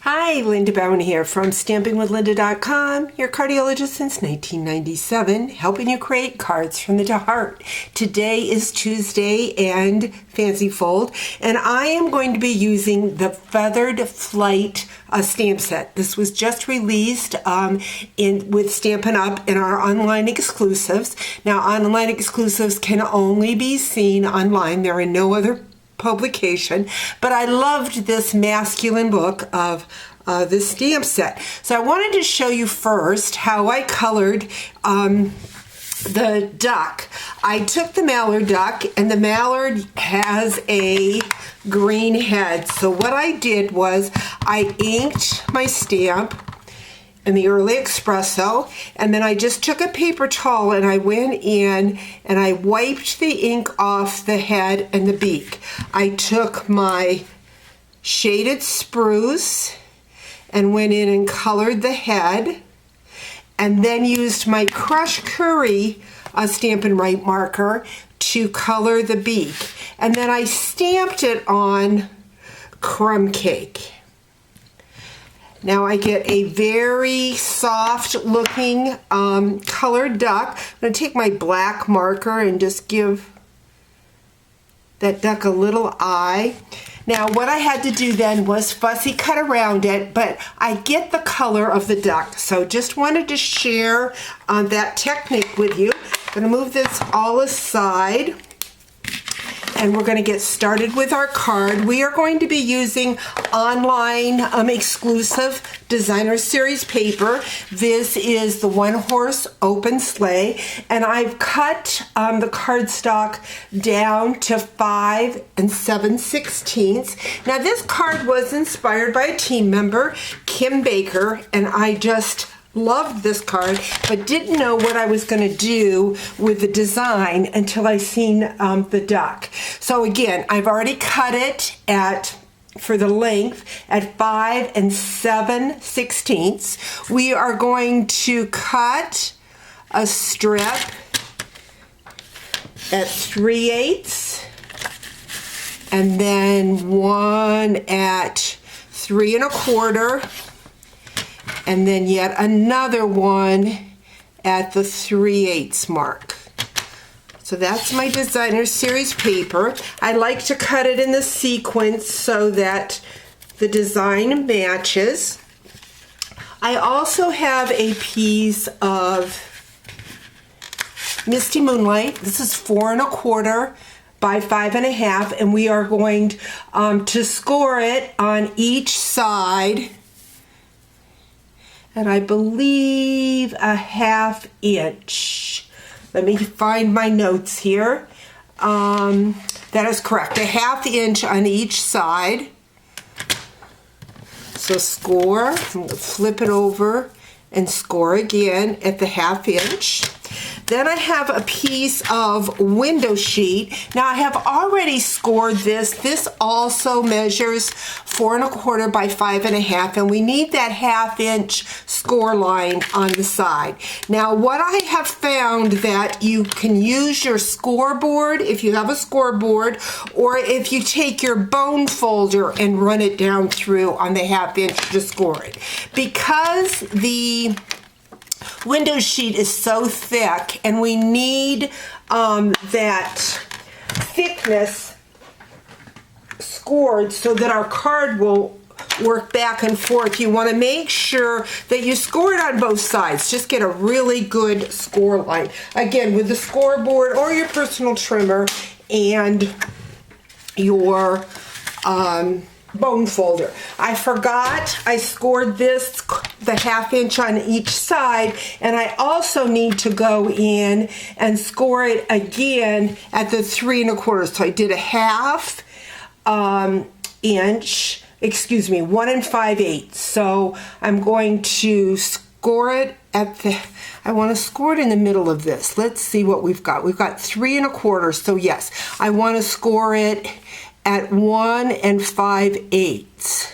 Hi, Linda Bowen here from StampingWithLinda.com, your cardiologist since 1997, helping you create cards from the heart. Today is Tuesday and Fancy Fold, and I am going to be using the Feathered Flight stamp set. This was just released with Stampin' Up! In our online exclusives. Now, online exclusives can only be seen online. They're in no other publication, but I loved this masculine look of this stamp set. So I wanted to show you first how I colored the duck. I took the mallard duck, and the mallard has a green head. So what I did was I inked my stamp in the Early Espresso, and then I just took a paper towel and I went in and I wiped the ink off the head and the beak. I took my shaded spruce and went in and colored the head, and then used my Crush Curry Stampin' Write marker to color the beak. And then I stamped it on crumb cake. Now I get a very soft looking colored duck. I'm going to take my black marker and just give that duck a little eye. Now what I had to do then was fussy cut around it, but I get the color of the duck. So just wanted to share that technique with you. I'm going to move this all aside, and we're going to get started with our card. We are going to be using online exclusive designer series paper. This is the One Horse Open Sleigh, and I've cut the cardstock down to 5 7/16. Now this card was inspired by a team member, Kim Baker, and I just loved this card, but didn't know what I was going to do with the design until I seen the duck. So again, I've already cut it for the length at 5 7/16. We are going to cut a strip at 3/8, and then one at 3 1/4. And then yet another one at the 3/8 mark. So that's my designer series paper. I like to cut it in the sequence so that the design matches. I also have a piece of Misty Moonlight. This is 4 1/4 by 5 1/2, and we are going to score it on each side. And I believe a 1/2 inch. Let me find my notes here. That is correct, a 1/2 inch on each side. So score, I'm going to flip it over and score again at the 1/2 inch. Then I have a piece of window sheet. Now I have already scored this. This also measures 4 1/4 by 5 1/2, and we need that 1/2 inch score line on the side. Now what I have found that you can use your scoreboard if you have a scoreboard, or if you take your bone folder and run it down through on the 1/2 inch to score it. Because the window sheet is so thick, and we need that thickness scored so that our card will work back and forth. You want to make sure that you score it on both sides. Just get a really good score line. Again, with the scoreboard or your personal trimmer and your bone folder. I forgot I scored this the 1/2 inch on each side, and I also need to go in and score it again at the 3 1/4. So I did a 1/2 inch, excuse me, 1 5/8. So I'm going to score it at the, I want to score it in the middle of this. Let's see what we've got. We've got 3 1/4. So yes, I want to score it at 1 5/8.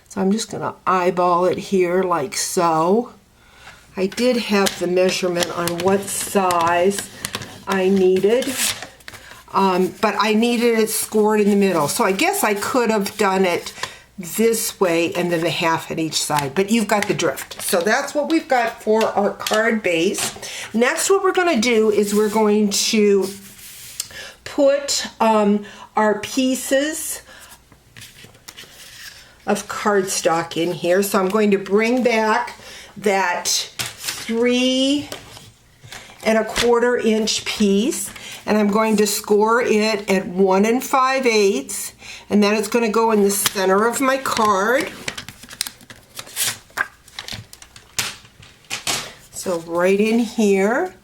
So I'm just going to eyeball it here like so. I did have the measurement on what size I needed, but I needed it scored in the middle. So I guess I could have done it this way and then the half on each side, but you've got the drift. So that's what we've got for our card base. Next, what we're going to do is we're going to put our pieces of cardstock in here. So I'm going to bring back that 3 1/4 inch piece, and I'm going to score it at 1 5/8, and then it's going to go in the center of my card. So right in here,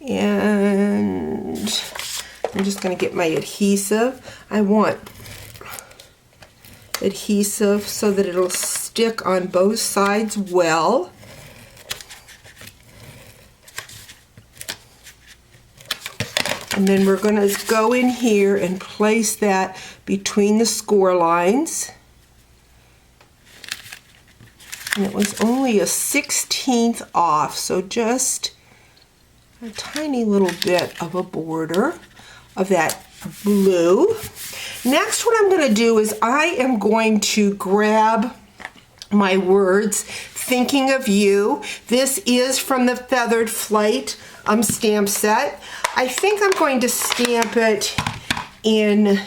and I'm just going to get my adhesive. I want adhesive so that it'll stick on both sides well. And then we're going to go in here and place that between the score lines. And it was only a 1/16 off, so just a tiny little bit of a border of that blue. Next, what I'm going to do is I am going to grab my words, Thinking of You. This is from the Feathered Flight stamp set. I think I'm going to stamp it in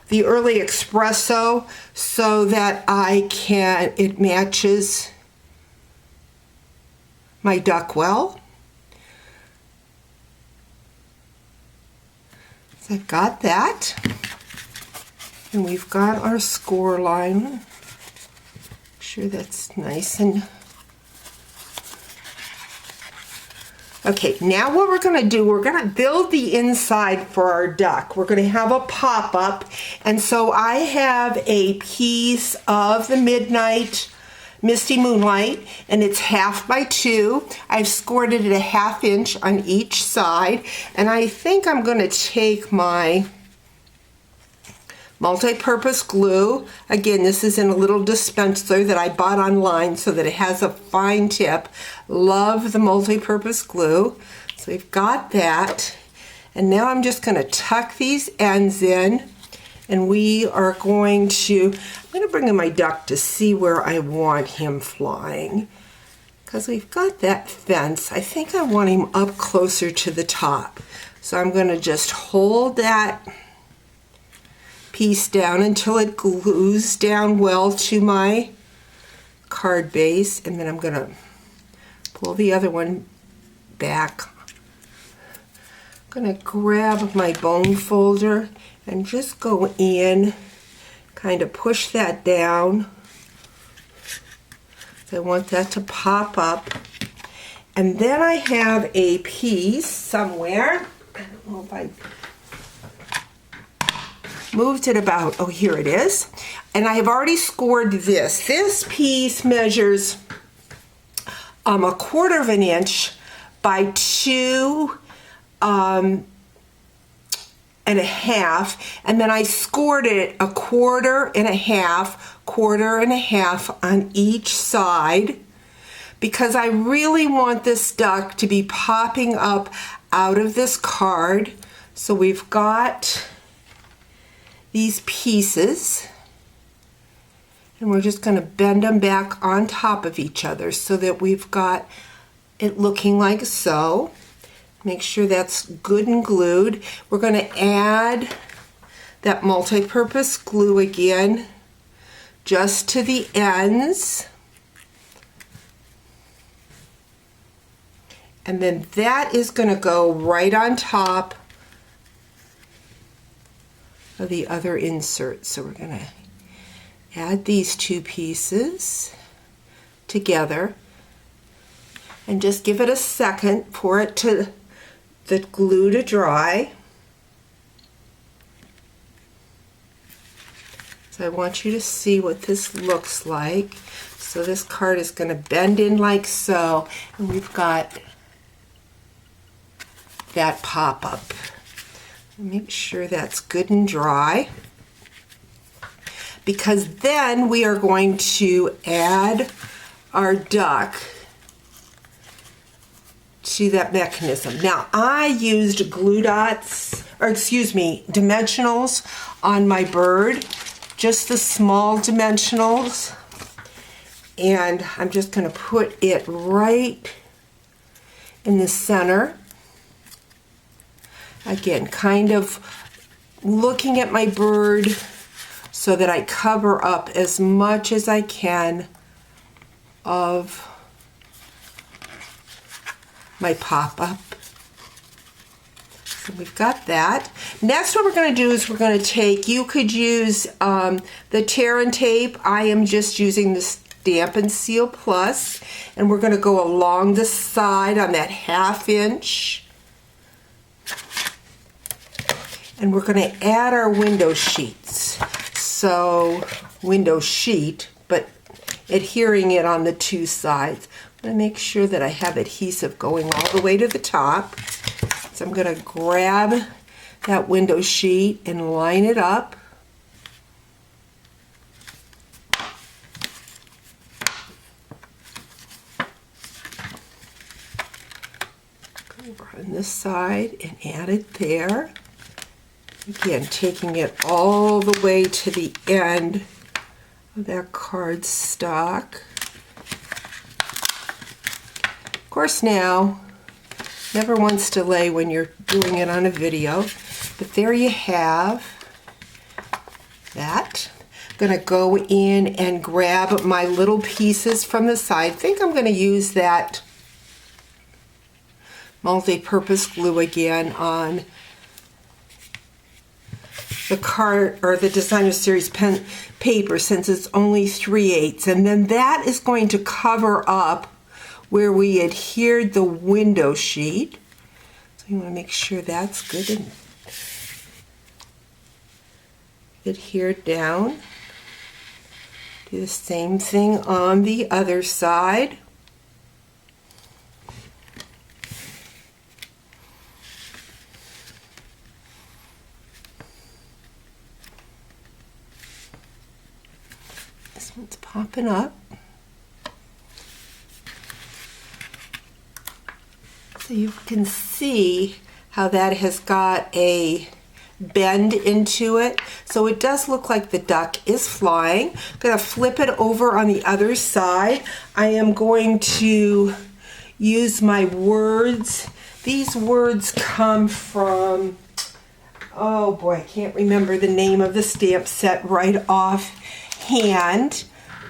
the Early Espresso so that it matches my duck well. So I've got that. And we've got our score line. Make sure that's nice and... Okay, now what we're going to do, we're going to build the inside for our duck. We're going to have a pop-up, and so I have a piece of the Midnight Misty Moonlight, and it's 1/2 by 2. I've scored it at a 1/2 inch on each side, and I think I'm going to take my multi-purpose glue. Again, this is in a little dispenser that I bought online so that it has a fine tip. Love the multi-purpose glue. So we've got that. And now I'm just going to tuck these ends in, and we are going to, I'm going to bring in my duck to see where I want him flying. Because we've got that fence. I think I want him up closer to the top. So I'm going to just hold that piece down until it glues down well to my card base, and then I'm going to pull the other one back. I'm going to grab my bone folder and just go in, kind of push that down. I want that to pop up. And then I have a piece somewhere. I don't know if I moved it about, oh, here it is. And I have already scored this. This piece measures 1/4 inch by 2 1/2, and then I scored it 1/4 1/2, 1/4 1/2 on each side, because I really want this duck to be popping up out of this card. So we've got these pieces, and we're just going to bend them back on top of each other so that we've got it looking like so. Make sure that's good and glued. We're going to add that multi-purpose glue again just to the ends. And then that is going to go right on top of the other insert. So we're going to add these two pieces together and just give it a second for it to, the glue to dry. So I want you to see what this looks like. So this card is going to bend in like so, and we've got that pop-up. Make sure that's good and dry, because then we are going to add our duck to that mechanism. Now, I used glue dots or excuse me, dimensionals on my bird, just the small dimensionals. And I'm just going to put it right in the center. Again, kind of looking at my bird so that I cover up as much as I can of my pop-up. So we've got that. Next, what we're going to do is we're going to take, you could use the tear and tape. I am just using the Stamp and Seal Plus, and we're going to go along the side on that 1/2 inch. And we're going to add our window sheets. So, window sheet, but adhering it on the 2 sides. I'm going to make sure that I have adhesive going all the way to the top. So I'm going to grab that window sheet and line it up. Go over on this side and add it there. Again, taking it all the way to the end of that cardstock. Of course now, never once delay when you're doing it on a video, but there you have that. I'm going to go in and grab my little pieces from the side. I think I'm going to use that multi-purpose glue again on the card or the Designer Series pen paper, since it's only 3/8, and then that is going to cover up where we adhered the window sheet. So you want to make sure that's good and adhered down. Do the same thing on the other side. This one's popping up. So you can see how that has got a bend into it. So it does look like the duck is flying. I'm going to flip it over on the other side. I am going to use my words. These words come from, oh boy, I can't remember the name of the stamp set right offhand.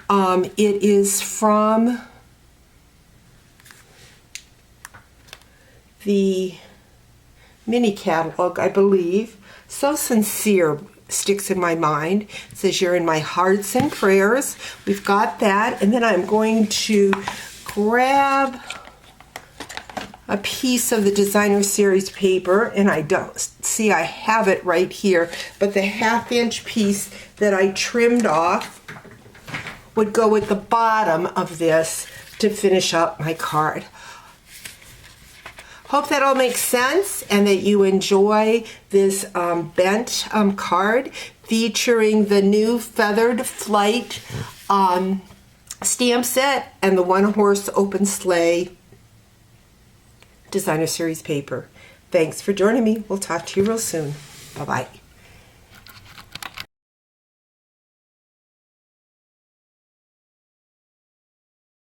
It is from the mini catalog, I believe. So Sincere sticks in my mind. It says, "You're in my hearts and prayers." We've got that, and then I'm going to grab a piece of the Designer Series paper, and I don't see, I have it right here, but the 1/2 inch piece that I trimmed off would go at the bottom of this to finish up my card. Hope that all makes sense and that you enjoy this bent card featuring the new Feathered Flight stamp set and the One Horse Open Sleigh Designer Series paper. Thanks for joining me. We'll talk to you real soon. Bye-bye.